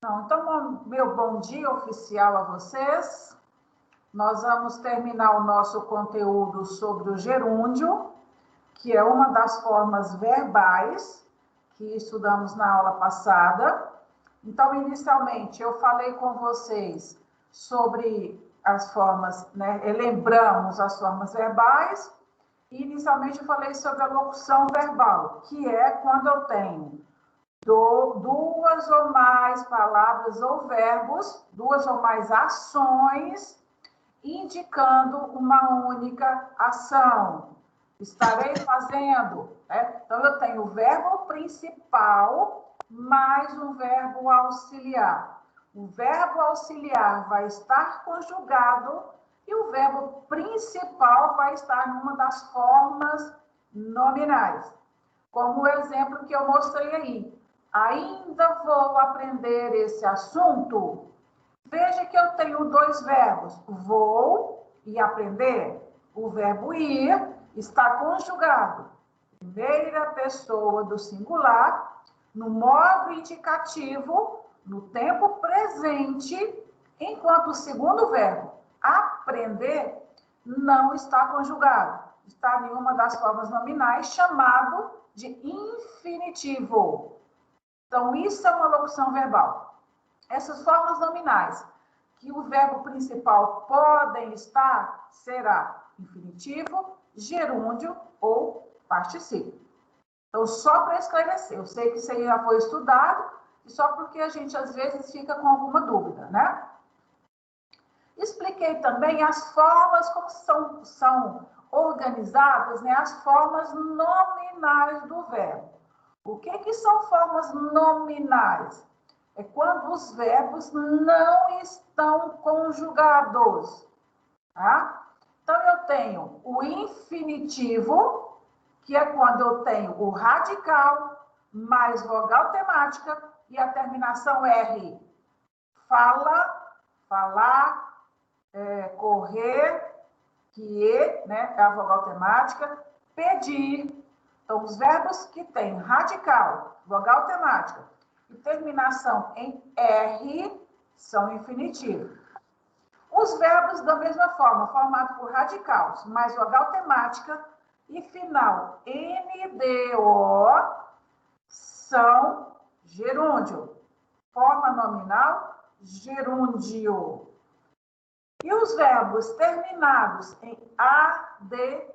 Não, então, meu bom dia oficial a vocês. Nós vamos terminar o nosso conteúdo sobre o gerúndio, que é uma das formas verbais que estudamos na aula passada. Então, inicialmente, eu falei com vocês sobre as formas, né? Lembramos as formas verbais. E, inicialmente, eu falei sobre a locução verbal, que é quando eu tenho duas ou mais palavras ou verbos, duas ou mais ações, indicando uma única ação. Estarei fazendo, né? Então, eu tenho o verbo principal mais um verbo auxiliar. O verbo auxiliar vai estar conjugado e o verbo principal vai estar numa das formas nominais. Como o exemplo que eu mostrei aí. Ainda vou aprender esse assunto. Veja que eu tenho dois verbos, vou e aprender. O verbo ir está conjugado. Primeira pessoa do singular, no modo indicativo, no tempo presente, enquanto o segundo verbo, aprender, não está conjugado. Está em uma das formas nominais, chamado de infinitivo. Então, isso é uma locução verbal. Essas formas nominais, que o verbo principal podem estar, será infinitivo, gerúndio ou particípio. Então, só para esclarecer, eu sei que isso aí já foi estudado, e só porque a gente às vezes fica com alguma dúvida, né? Expliquei também as formas, como são organizadas, né? As formas nominais do verbo. O que são formas nominais? É quando os verbos não estão conjugados. Tá? Então, eu tenho o infinitivo, que é quando eu tenho o radical, mais vogal temática e a terminação R. Fala, falar, correr, que né, é a vogal temática, pedir. Então, os verbos que têm radical, vogal temática e terminação em R são infinitivos. Os verbos, da mesma forma, formados por radicais, mais vogal temática e final NDO, são gerúndio. Forma nominal, gerúndio. E os verbos terminados em ADO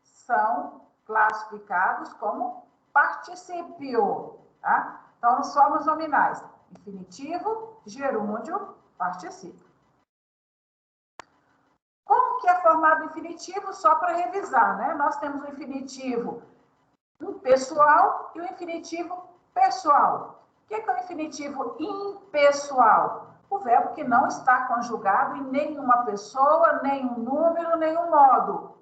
são classificados como particípio. Tá? Então, as formas nominais: infinitivo, gerúndio, particípio. Como que é formado o infinitivo? Só para revisar, né? Nós temos o infinitivo impessoal e o infinitivo pessoal. O que é o infinitivo impessoal? O verbo que não está conjugado em nenhuma pessoa, nenhum número, nenhum modo.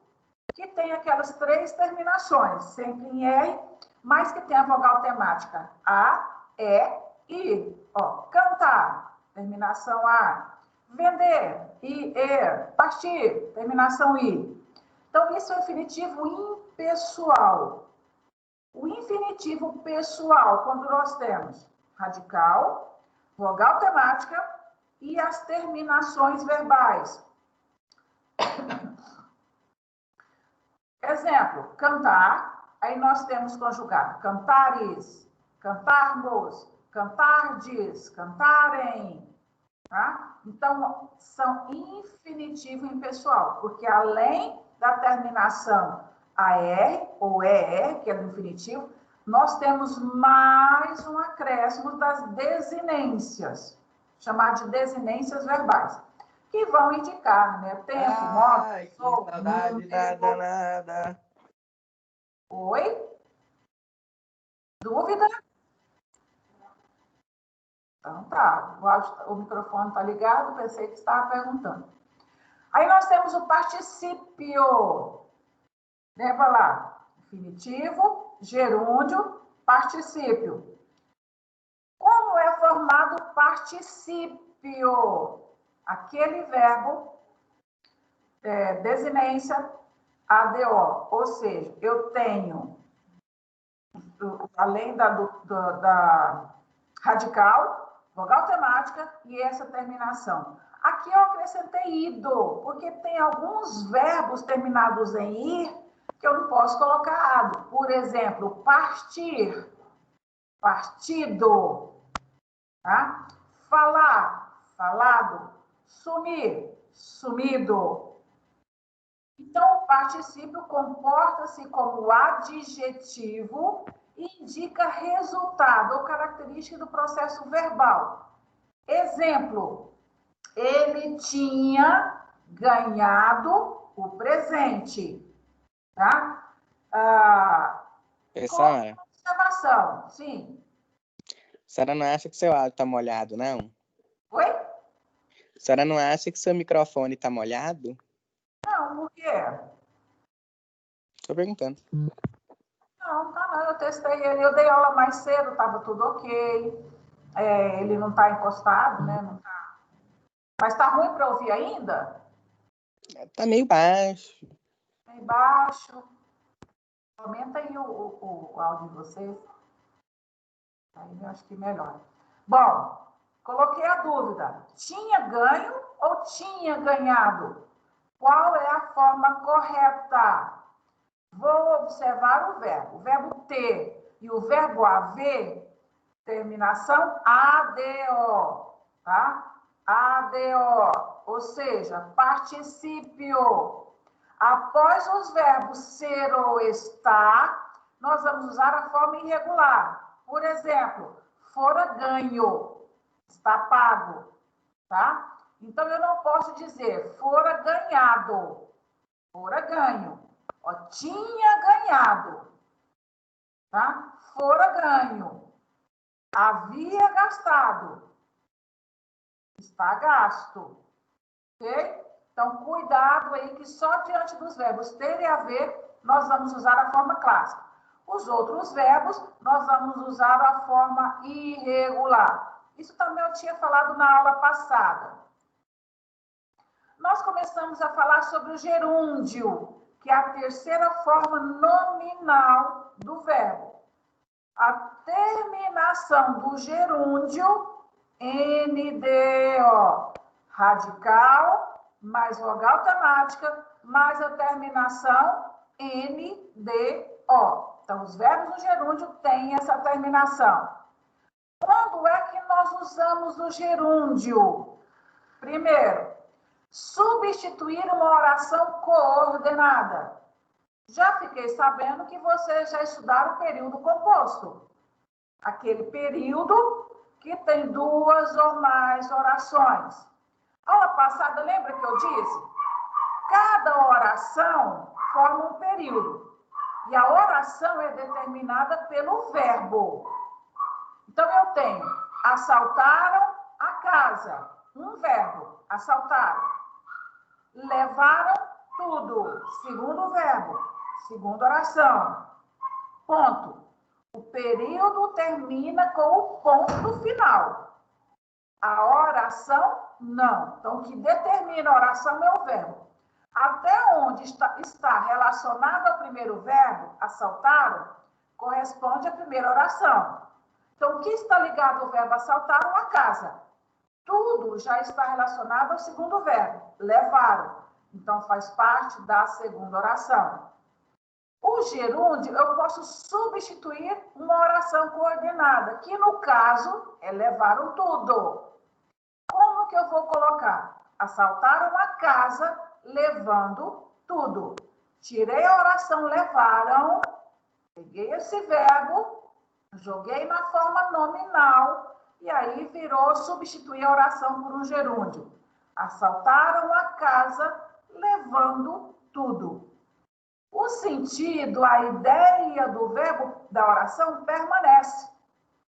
Que tem aquelas três terminações, sempre em R, mas que tem a vogal temática A, E, I. Ó, cantar, terminação A. Vender, I, E. Partir, terminação I. Então, isso é o infinitivo impessoal. O infinitivo pessoal, quando nós temos radical, vogal temática e as terminações verbais. Exemplo, cantar, aí nós temos conjugado cantares, cantarmos, cantardes, cantarem. Tá? Então, são infinitivo impessoal, porque além da terminação AR ou ER, que é do infinitivo, nós temos mais um acréscimo das desinências, chamado de desinências verbais, que vão indicar, né, tempo, modo, pessoa, número. Nada. Oi? Dúvida? Então tá, o microfone está ligado, pensei que estava perguntando. Aí nós temos o particípio. Lembra lá, infinitivo, gerúndio, particípio. Como é formado o particípio? Aquele verbo, desinência, ADO. Ou seja, eu tenho, além da radical, vogal temática e essa terminação. Aqui eu acrescentei ido, porque tem alguns verbos terminados em ir que eu não posso colocar ado. Por exemplo, partir, partido, tá? Falar, falado, sumir, sumido. Então, o particípio comporta-se como adjetivo e indica resultado ou característica do processo verbal. Exemplo, ele tinha ganhado o presente, tá? Professora, observação, sim. a senhora não acha que seu áudio tá molhado, não? Oi? A senhora não acha que seu microfone tá molhado? Não, por quê? Tô perguntando. Não, tá não, eu testei ele, eu dei aula mais cedo, tava tudo ok. Ele não tá encostado, né? Não tá. Mas tá ruim para ouvir ainda? Tá meio baixo. Meio baixo. Aumenta aí o áudio de vocês. Aí eu acho que melhora. Bom, coloquei a dúvida. Tinha ganho ou tinha ganhado? Qual é a forma correta? Vou observar o verbo. O verbo ter e o verbo haver, terminação ADO, tá? ADO, ou seja, particípio. Após os verbos ser ou estar, nós vamos usar a forma irregular. Por exemplo, fora ganho, está pago, tá? Então, eu não posso dizer fora ganhado, fora ganho. Ó, tinha ganhado, tá? Fora ganho. Havia gastado, está gasto, ok? Então, cuidado aí que só diante dos verbos ter e haver, nós vamos usar a forma clássica. Os outros verbos, nós vamos usar a forma irregular. Isso também eu tinha falado na aula passada. Nós começamos a falar sobre o gerúndio, que é a terceira forma nominal do verbo. A terminação do gerúndio, NDO, radical, mais vogal temática, mais a terminação NDO. Então, os verbos do gerúndio têm essa terminação. Quando é que nós usamos o gerúndio? Primeiro, substituir uma oração coordenada. Já fiquei sabendo que vocês já estudaram o período composto. Aquele período que tem duas ou mais orações. Aula passada, lembra que eu disse? Cada oração forma um período. E a oração é determinada pelo verbo. Então, eu tenho assaltaram a casa. Um verbo, assaltaram. Levaram tudo. Segundo verbo, segunda oração. Ponto. O período termina com o ponto final. A oração, não. Então, o que determina a oração é o verbo. Até onde está relacionado ao primeiro verbo, assaltaram, corresponde à primeira oração. Então, o que está ligado ao verbo assaltaram? A casa. Tudo já está relacionado ao segundo verbo, levaram. Então, faz parte da segunda oração. O gerúndio, eu posso substituir uma oração coordenada, que no caso é levaram tudo. Como que eu vou colocar? Assaltaram a casa, levando tudo. Tirei a oração levaram, peguei esse verbo, joguei na forma nominal, e aí virou substituir a oração por um gerúndio. Assaltaram a casa, levando tudo. O sentido, a ideia do verbo da oração permanece.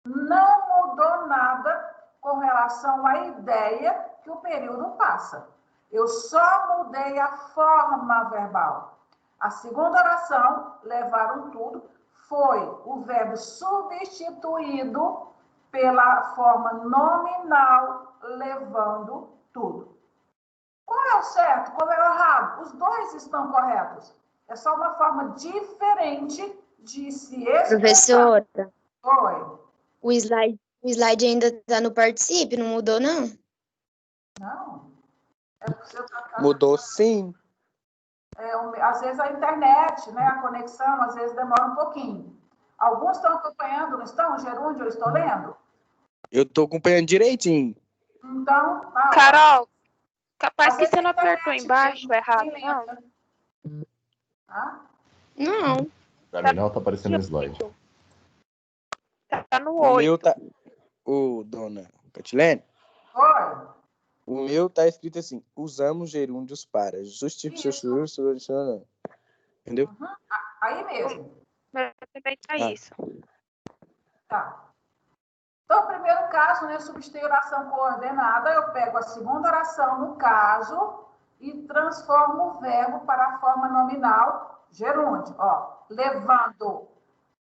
Não mudou nada com relação à ideia que o período passa. Eu só mudei a forma verbal. A segunda oração, levaram tudo, foi o verbo substituído pela forma nominal, levando tudo. Qual é o certo? Qual é o errado? Os dois estão corretos. É só uma forma diferente de se expressar. Professora, Oi. o slide O slide ainda tá no participe, não mudou, não? Não. É porque você tá... Mudou sim. Às vezes a internet, né, a conexão, às vezes demora um pouquinho. Alguns estão acompanhando, não estão? Gerúndio, eu estou lendo? Eu tô acompanhando direitinho. Então, tá. Carol, capaz Às que vezes você a não internet apertou embaixo errado, bem não? lenta. Tá? Não. Pra mim não tá aparecendo o slide. Tá no O meu 8. tá... Ô, dona Catilene, Oi. o meu tá escrito assim, usamos gerúndios para justificar... Entendeu? Uhum. Aí mesmo. Mas também tá Ah. isso. Tá. Então, o primeiro caso, né, substituir oração coordenada, eu pego a segunda oração no caso e transformo o verbo para a forma nominal gerúndio. Ó, levando,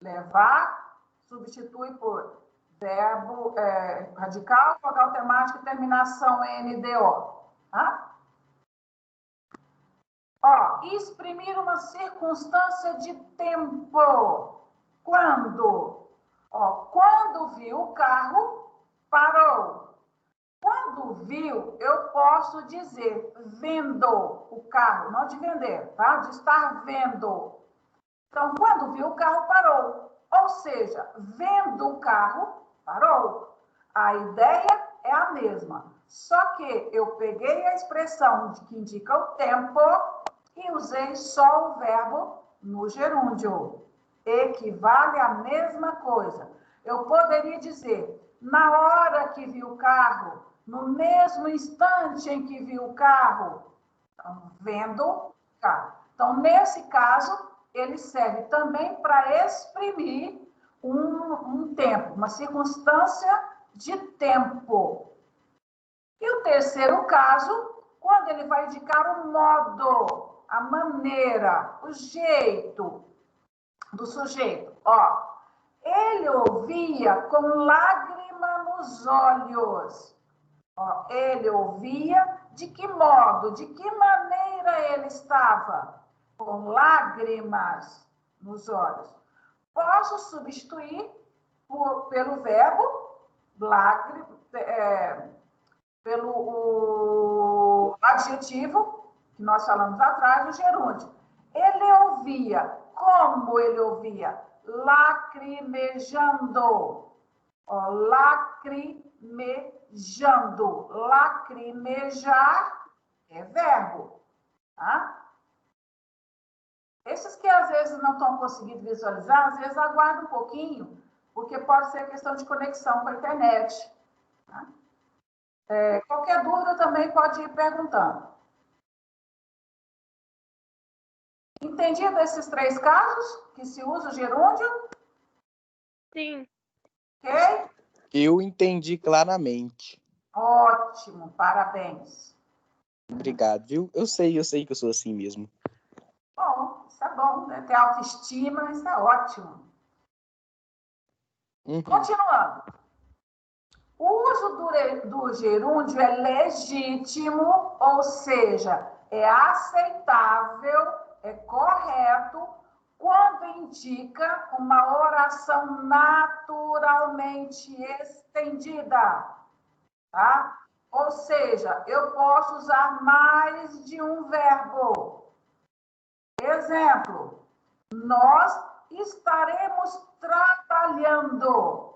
levar, substitui por verbo radical, vogal temática e terminação NDO. Tá? Ó, exprimir uma circunstância de tempo. Quando? Ó, quando viu o carro, parou. Quando viu, eu posso dizer vendo o carro, não de vender, tá? De estar vendo. Então, quando viu o carro, parou. Ou seja, vendo o carro, parou. A ideia é a mesma. Só que eu peguei a expressão que indica o tempo e usei só o verbo no gerúndio. Equivale à mesma coisa. Eu poderia dizer, na hora que vi o carro, no mesmo instante em que vi o carro, então, vendo o carro. Então, nesse caso, ele serve também para exprimir um tempo, uma circunstância de tempo. E o terceiro caso, quando ele vai indicar o modo, a maneira, o jeito do sujeito. Ó, ele ouvia com lágrima nos olhos. Ó, ele ouvia de que modo, de que maneira ele estava? Com lágrimas nos olhos. Posso substituir pelo verbo lágrima, pelo adjetivo que nós falamos atrás, o gerúndio. Ele ouvia. Como ele ouvia? Lacrimejando. Ó, lacrimejando. Lacrimejar é verbo. Tá? Esses que às vezes não estão conseguindo visualizar, às vezes aguardam um pouquinho, porque pode ser questão de conexão com a internet. Tá? Qualquer dúvida também pode ir perguntando. Entendido esses três casos que se usa o gerúndio? Sim. Ok? Eu entendi claramente. Ótimo, parabéns. Obrigado, viu? Eu sei que eu sou assim mesmo. Bom, isso é bom, né? Ter autoestima, isso é ótimo. Uhum. Continuando. O uso do gerúndio é legítimo, ou seja, é aceitável, é correto, quando indica uma oração naturalmente estendida, tá? Ou seja, eu posso usar mais de um verbo. Exemplo, nós estaremos trabalhando.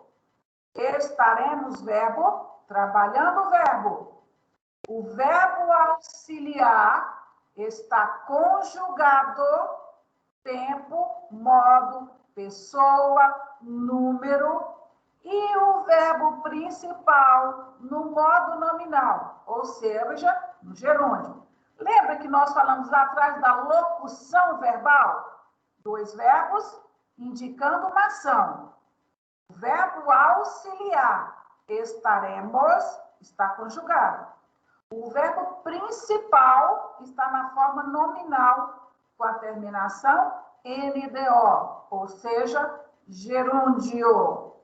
Estaremos, verbo, trabalhando o verbo. O verbo auxiliar está conjugado, tempo, modo, pessoa, número, e o verbo principal no modo nominal, ou seja, no gerúndio. Lembra que nós falamos lá atrás da locução verbal? Dois verbos indicando uma ação. O verbo auxiliar, estaremos, está conjugado. O verbo principal está na forma nominal, com a terminação NDO, ou seja, gerúndio.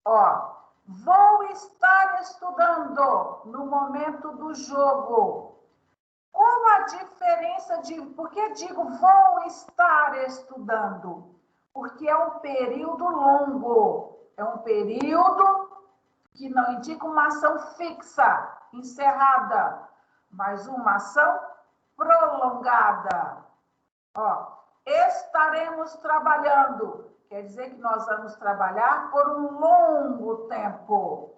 Ó, vou estar estudando no momento do jogo. Qual a diferença de... Por que digo vou estar estudando? Porque é um período longo. É um período que não indica uma ação fixa, encerrada, mas uma ação prolongada. Ó, estaremos trabalhando, quer dizer que nós vamos trabalhar por um longo tempo.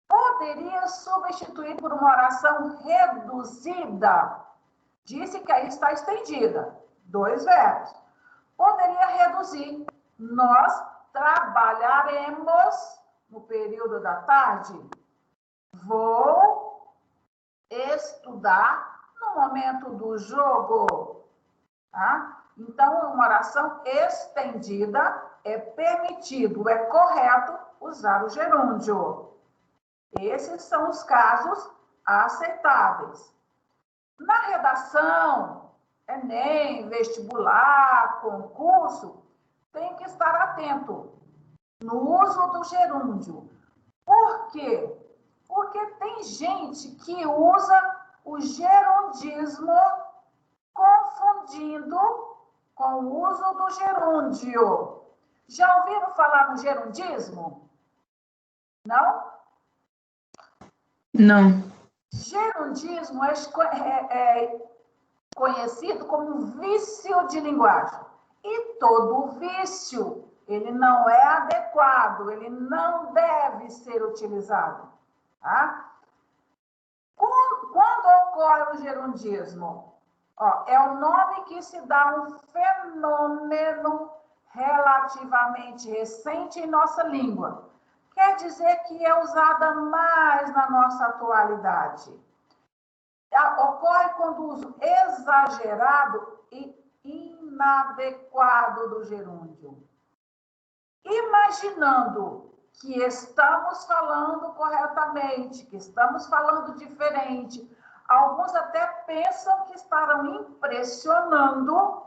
Poderia substituir por uma oração reduzida. Disse que aí está estendida. 2 verbos. Poderia reduzir. Nós trabalharemos no período da tarde. Vou estudar no momento do jogo. Tá? Então, uma oração estendida é permitido, é correto usar o gerúndio. Esses são os casos aceitáveis. Na redação, Enem, vestibular, concurso, tem que estar atento no uso do gerúndio. Por quê? Porque tem gente que usa o gerundismo confundindo com o uso do gerúndio. Já ouviram falar no gerundismo? Não? Não. Gerundismo é conhecido como vício de linguagem. E todo vício, ele não é adequado, ele não deve ser utilizado. Tá? Quando ocorre o gerundismo? Ó, é o nome que se dá a um fenômeno relativamente recente em nossa língua. Quer dizer que é usada mais na nossa atualidade. Ocorre quando o uso exagerado e inadequado do gerúndio. Imaginando que estamos falando corretamente, que estamos falando diferente, alguns até pensam que estarão impressionando,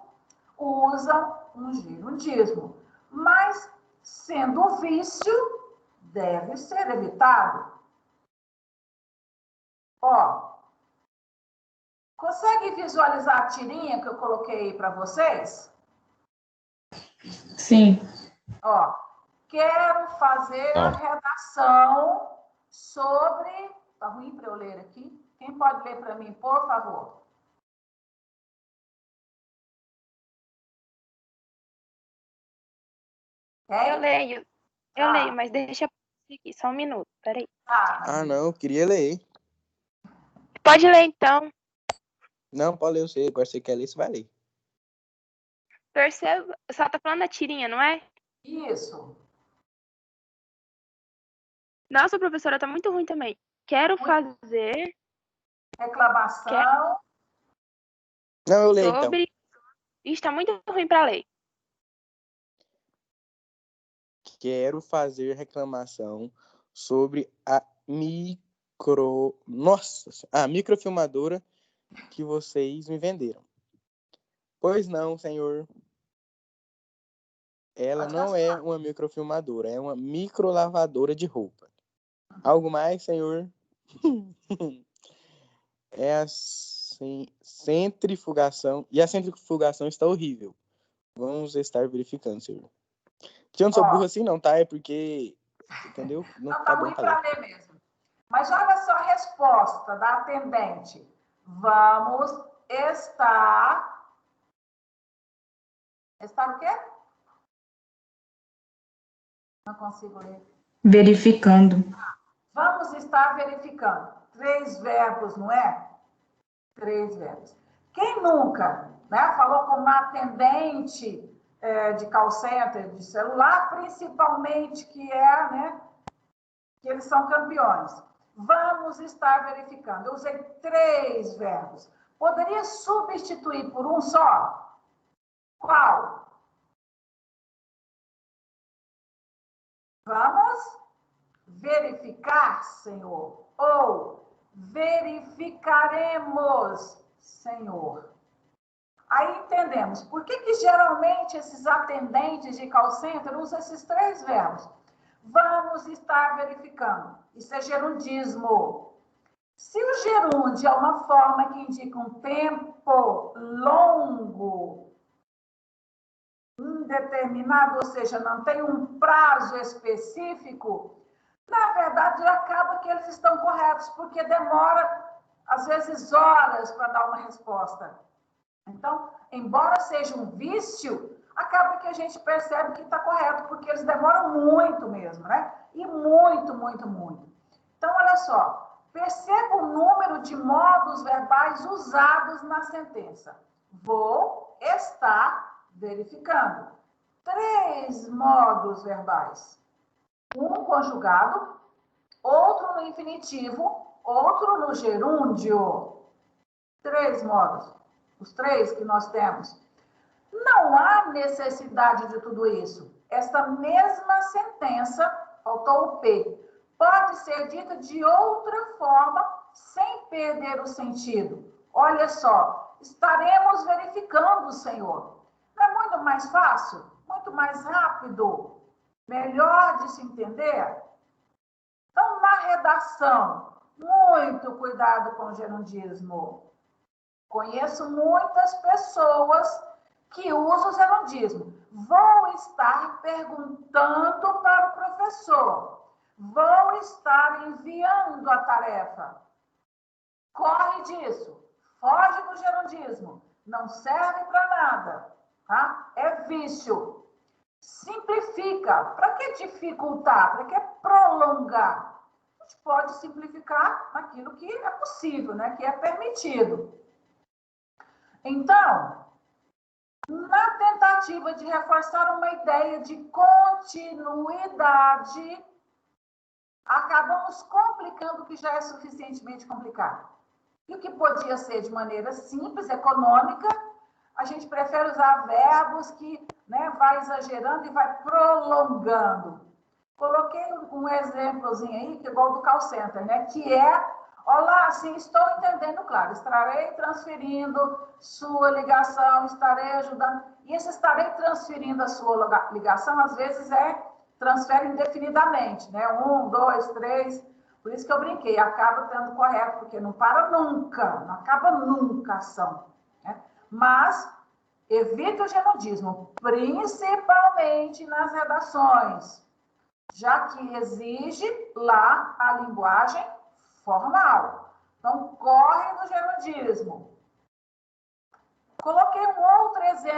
usam um gerundismo. Mas, sendo vício, deve ser evitado. Ó, consegue visualizar a tirinha que eu coloquei aí para vocês? Sim. Ó, quero fazer a redação sobre... Tá ruim para eu ler aqui? Quem pode ler para mim, por favor? Eu leio. Eu Tá. leio, mas deixa eu aqui, só um minuto, peraí. Ah, não, eu queria ler. Pode ler, então. Não, pode ler você. Agora você quer ler, você vai ler. Perceba, só tá falando da tirinha, não é? Isso. Nossa, professora, tá muito ruim também. Quero fazer Reclamação. Não, eu leio, então. sobre... Ixi, tá muito ruim pra ler. Quero fazer reclamação sobre a microfilmadora que vocês me venderam. Pois não, senhor. Ela não é uma microfilmadora, é uma microlavadora de roupa. Algo mais, senhor? É a centrifugação. E a centrifugação está horrível. Vamos estar verificando, senhor. Que eu não sou burro assim, não, tá? É porque, entendeu? Não tá ruim para ler mesmo. Mas olha só a resposta da atendente. Vamos estar... Estar o quê? Não consigo ler. Verificando. Vamos estar verificando. 3 verbos, não é? 3 verbos. Quem nunca, né, falou com uma atendente de call center, de celular, principalmente, que é, né, que eles são campeões. Vamos estar verificando. Eu usei 3 verbos. Poderia substituir por um só? Qual? Vamos verificar, Senhor. Ou verificaremos, Senhor. Aí entendemos. Por que geralmente esses atendentes de call center usam esses 3 verbos? Vamos estar verificando. Isso é gerundismo. Se o gerúndio é uma forma que indica um tempo longo, indeterminado, ou seja, não tem um prazo específico, Na verdade, acaba que eles estão corretos, porque demora, às vezes, horas para dar uma resposta. Então, embora seja um vício, acaba que a gente percebe que está correto, porque eles demoram muito mesmo, né? E muito, muito, muito. Então, olha só, perceba o número de modos verbais usados na sentença. Vou estar verificando. 3 modos verbais. Um conjugado, outro no infinitivo, outro no gerúndio. 3 modos. Os 3 que nós temos. Não há necessidade de tudo isso. Esta mesma sentença, faltou o P, pode ser dita de outra forma, sem perder o sentido. Olha só, estaremos verificando, Senhor. Não é muito mais fácil? Muito mais rápido? Melhor de se entender? Então, na redação, muito cuidado com o gerundismo. Conheço muitas pessoas que usam o gerundismo. Vou estar perguntando para o professor. Vou estar enviando a tarefa. Corre disso. Foge do gerundismo. Não serve para nada. Tá? É vício. Simplifica. Para que dificultar? Para que prolongar? A gente pode simplificar naquilo que é possível, né? Que é permitido. Então, na tentativa de reforçar uma ideia de continuidade, acabamos complicando o que já é suficientemente complicado. E o que podia ser de maneira simples, econômica, a gente prefere usar verbos que, né, vai exagerando e vai prolongando. Coloquei um exemplozinho aí, que é igual do call center, né, que é: olá, sim, estou entendendo, claro, estarei transferindo sua ligação, estarei ajudando. E esse estarei transferindo a sua ligação, às vezes transfere indefinidamente, né? 1, 2, 3. Por isso que eu brinquei, acaba tendo correto, porque não para nunca, não acaba nunca a ação. Né? Mas evite o gerundismo, principalmente nas redações, já que exige lá a linguagem formal. Então, corre no gerundismo. Coloquei um outro exemplo